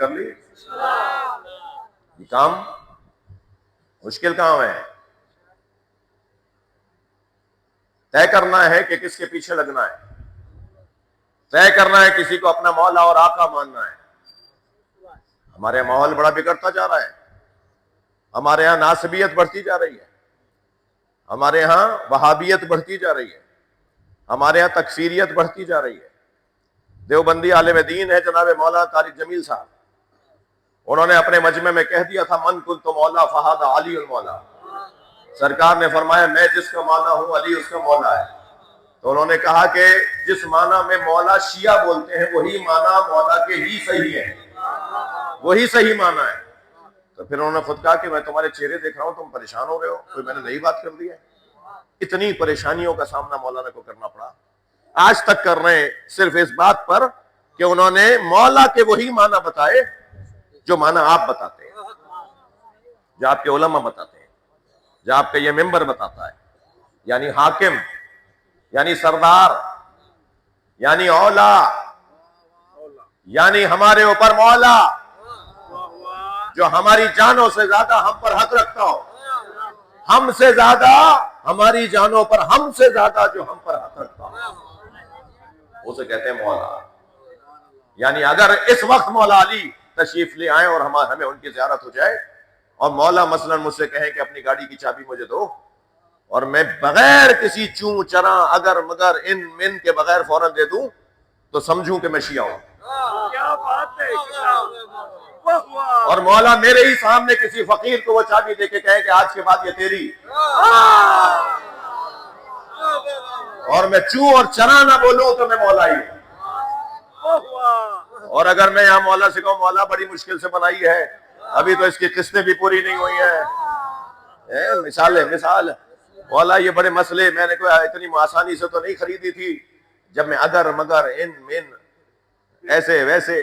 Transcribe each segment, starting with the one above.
کر لی؟ یہ کام مشکل کام ہے. طے کرنا ہے کہ کس کے پیچھے لگنا ہے. طے کرنا ہے کسی کو اپنا مولا اور آقا ماننا ہے. ہمارے ماحول بڑا بگڑتا جا رہا ہے. ہمارے ہاں ناسبیت بڑھتی جا رہی ہے. ہمارے ہاں وہابیت بڑھتی جا رہی ہے. ہمارے ہاں تکفیریت بڑھتی جا رہی ہے. دیوبندی عالم دین ہے جناب مولانا طارق جمیل صاحب, انہوں نے اپنے مجمع میں کہہ دیا تھا من کنت مولا فہذا علی المولا. سرکار نے فرمایا میں جس کا مولا ہوں علی اس کا مولا ہے. تو انہوں نے کہا کہ جس معنی میں مولا شیعہ بولتے ہیں وہی معنی مولا کے ہی صحیح ہے, وہی صحیح معنی ہے. تو پھر انہوں نے خود کہا کہ میں تمہارے چہرے دیکھ رہا ہوں تم پریشان ہو رہے ہو, کوئی میں نے نئی بات کر دی ہے. اتنی پریشانیوں کا سامنا مولانا کو کرنا پڑا, آج تک کر رہے ہیں, صرف اس بات پر کہ انہوں نے مولا کے وہی معنی بتائے جو معنی آپ بتاتے ہیں, جو آپ کے علماء بتاتے ہیں, جو آپ کا یہ ممبر بتاتا ہے. یعنی حاکم, یعنی سردار, یعنی اولا, یعنی ہمارے اوپر مولا, جو ہماری جانوں سے زیادہ ہم پر حق رکھتا ہو, ہم سے زیادہ ہماری جانوں پر, ہم سے زیادہ جو ہم پر حق رکھتا ہو, اسے کہتے ہیں مولا. یعنی اگر اس وقت مولا علی تشریف لے آئیں اور ہمیں ان کی زیارت ہو جائے اور مولا مثلا مجھ سے کہیں کہ اپنی گاڑی کی چابی مجھے دو, اور میں بغیر کسی چوں چراں اگر مگر ان من کے بغیر فوراً دے دوں تو سمجھوں کہ میں شیعہ ہوں. کیا بات ہے. اور مولا میرے ہی سامنے کسی فقیر کو وہ چابی دے کے کہے کہ آج کے بعد یہ تیری, اور میں چوں اور چرا نہ بولوں تو میں مولا ہی ہوں. اور اگر میں یہاں مولا سے کہوں مولا بڑی مشکل سے بنائی ہے, ابھی تو اس کی قسطیں بھی پوری نہیں ہوئی ہیں, مثال مولا یہ بڑے مسئلے میں نے کوئی اتنی آسانی سے تو نہیں خریدی تھی, جب میں اگر مگر ان من ایسے ویسے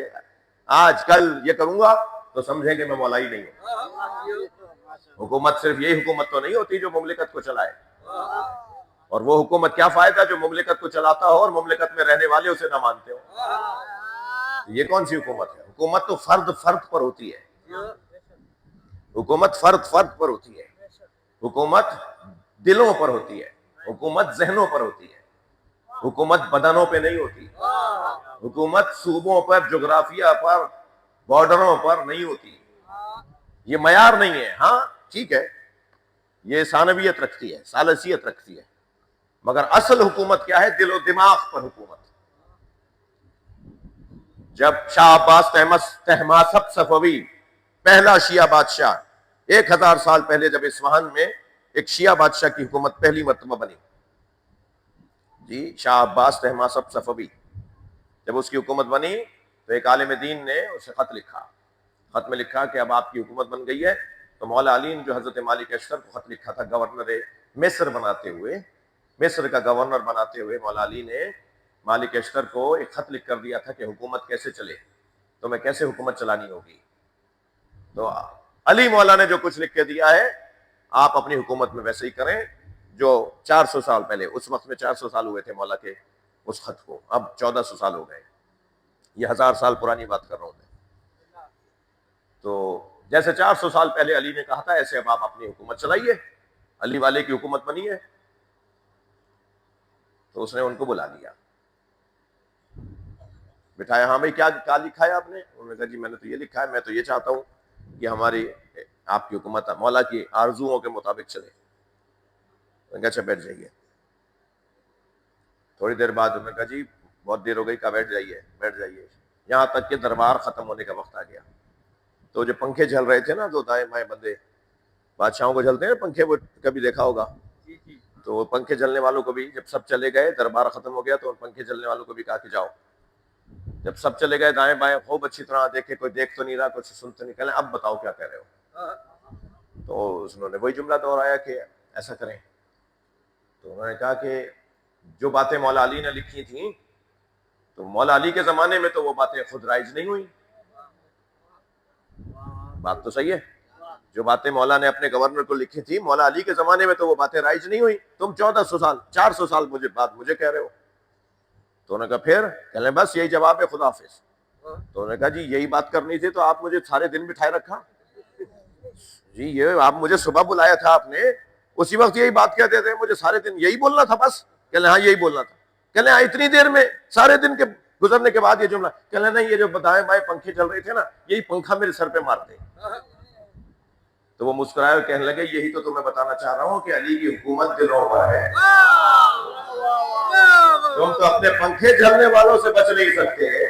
آج کل یہ کروں گا تو سمجھیں کہ میں مولا ہی نہیں ہوں. حکومت صرف یہی حکومت تو نہیں ہوتی جو مملکت کو چلائے, اور وہ حکومت کیا فائدہ جو مملکت کو چلاتا ہو اور مملکت میں رہنے والے اسے نہ مانتے ہو. یہ کون سی حکومت ہے؟ حکومت تو فرد پر ہوتی ہے. حکومت فرد پر ہوتی ہے. حکومت دلوں پر ہوتی ہے. حکومت ذہنوں پر ہوتی ہے. حکومت بدنوں پہ نہیں ہوتی. حکومت صوبوں پر, جغرافیہ پر, بارڈروں پر نہیں ہوتی. یہ معیار نہیں ہے. ہاں ٹھیک ہے, یہ ثانویت رکھتی ہے, ثالثیت رکھتی ہے, مگر اصل حکومت کیا ہے؟ دل و دماغ پر حکومت. جب شاہ عباس طہماسپ صفوی پہلا شیعہ بادشاہ 1000 سال پہلے جب اصفہان میں ایک شیعہ بادشاہ کی حکومت پہلی مرتبہ بنی, جی شاہ عباس طہماسپ صفوی, جب اس کی حکومت بنی تو ایک عالم دین نے اسے خط لکھا. خط میں لکھا کہ اب آپ کی حکومت بن گئی ہے. تو مولا علی نے جو حضرت مالک اشتر کو خط لکھا تھا گورنر مصر بناتے ہوئے, مصر کا گورنر بناتے ہوئے مولا علی نے مالک اشتر کو ایک خط لکھ کر دیا تھا کہ حکومت کیسے چلے, تو میں کیسے حکومت چلانی ہوگی. تو علی مولا نے جو کچھ لکھ کے دیا ہے آپ اپنی حکومت میں ویسے ہی کریں جو 400 سال پہلے, اس وقت میں 400 سال ہوئے تھے مولا کے اس خط کو, اب 1400 سال ہو گئے. یہ 1000 سال پرانی بات کر رہا ہوں میں. تو جیسے 400 سال پہلے علی نے کہا تھا ایسے اب آپ اپنی حکومت چلائیے. علی والے کی حکومت بنی ہے. تو اس نے ان کو بلا لیا, بٹھایا, ہاں بھائی کیا لکھا ہے آپ نے؟ انہوں نے کہا جی میں نے تو یہ لکھا ہے, میں تو یہ چاہتا ہوں کہ ہماری آپ کی حکومت مولا کی آرزوؤں کے مطابق چلے. انہوں نے کہا اچھا بیٹھ جائیے. تھوڑی دیر بعد انہوں نے کہا جی بہت دیر ہو گئی, کہا بیٹھ جائیے, یہاں تک کہ دربار ختم ہونے کا وقت آ گیا. تو جو پنکھے جل رہے تھے نا, جو دائیں بائیں بندے بادشاہوں کو جلتے ہیں پنکھے, وہ کبھی دیکھا ہوگا, تو وہ پنکھے جلنے والوں کو بھی جب سب چلے گئے, دربار ختم ہو گیا, تو ان پنکھے جلنے والوں کو بھی کہا کہ جاؤ. جب سب چلے گئے دائیں بائیں خوب اچھی طرح دیکھے, کوئی دیکھ تو نہیں رہا, کچھ سن تو نہیں, کہنے اب بتاؤ کیا کہہ رہے ہو. تو انہوں نے وہی جملہ دہرایا کہ ایسا کریں. تو انہوں نے کہا کہ جو باتیں مولا علی نے لکھی تھیں تو مولا علی کے زمانے میں تو وہ باتیں خود رائج نہیں ہوئی. بات تو صحیح ہے, جو باتیں مولا نے اپنے گورنر کو لکھی تھی مولا علی کے زمانے میں تو وہ باتیں رائج نہیں ہوئی. تم 400 سال بعد مجھے کہہ رہے ہو. تو انہوں نے کہا پھر, کہنے بس یہی جواب ہے, خدا حافظ. تو انہوں نے کہا جی یہی بات کرنی تھی تو آپ مجھے سارے دن بٹھائے رکھا جی، یہ آپ مجھے صبح بلایا تھا آپ نے، اسی وقت یہی بات کہتے تھے، مجھے سارے دن یہی بولنا تھا بس؟ کہ ہاں یہی بولنا تھا۔ کہ ہاں اتنی دیر میں سارے دن کے گزرنے کے بعد یہ جملہ؟ کہ نہیں، یہ جو دائیں بائیں پنکھے چل رہے تھے نا، یہی پنکھا میرے سر پہ مارتے۔ تو وہ مسکرائے اور کہنے لگے یہی تو تمہیں بتانا چاہ رہا ہوں کہ علی کی حکومت دلوں پر ہے، تم تو اپنے پنکھے جلنے والوں سے بچ نہیں سکتے،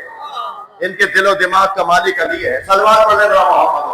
ان کے دل و دماغ کا مالک علی ہے۔ صلوات علی محمد۔